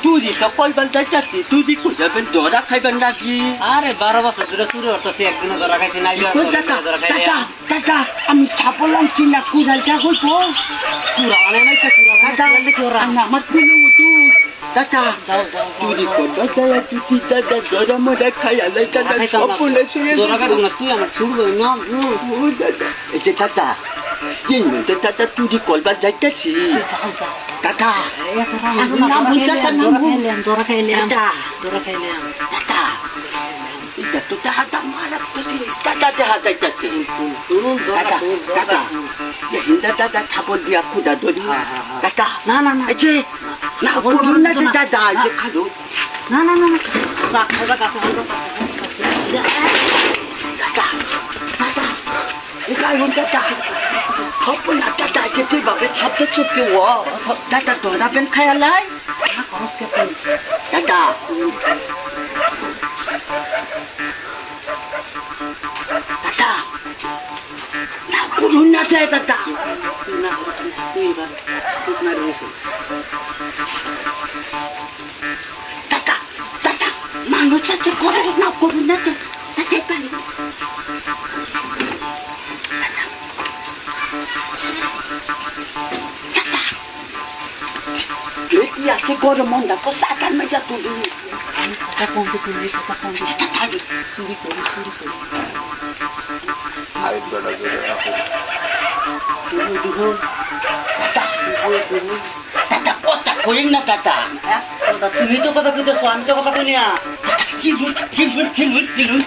তুই তো কইবার যাইতাছি তুই দি কই যাবেন ধরা খাইবেন নাকি আরে 12 বছর ধরে চুরি করতেছি একদিনও ধরা খাইছি না কাকা আমি ছাপল আনছি না কুড়াইটা হইব পুরা অনেক মাইছে পুরা কাকা আমার কুলো উঠু কাকা তুই দি কইবার যাই তুই দাদা ধরা মরা খাইয়ালে কাকা সপনে শুয়ে ধরা খাইব না তুই আমার ছুড়ব না এই যে কাকা এই মধ্যে দাদা তুই দি কইবার যাইতাছি কাকা ধরা খাইলাম কাকা এটা তো টাকা মারা প্রতি টাকা দেখা যাইতাছে কাকা কাকা হিন্দা দাদা ছাপল দিয়া খুদা ধরি কাকা না না না এই যে না বলুন না যে দাদা যে খালো না না না কাকা কাছে কাকা কাকা এটা হিন্দা দাদা সপন দাদা যেতে বাবে শব্দ চুপকে ও দাদা ধরা পেন খায়ালাই দাদা দাদা না করুন না যায় দাদা না তুই এবার চুপ না রয়েছে দাদা দাদা মানুষ আছে করে না করুন না যায় দাদা পারি কি আছে করে মন রাখো সাকার মেজা তুলি টাকা কম তুলি টাকা কম সেটা থাকি চুরি করি দাদা কথা কইন না দাদা তুমি তো কথা কইতেছো আমি তো কথা কই না খিলুন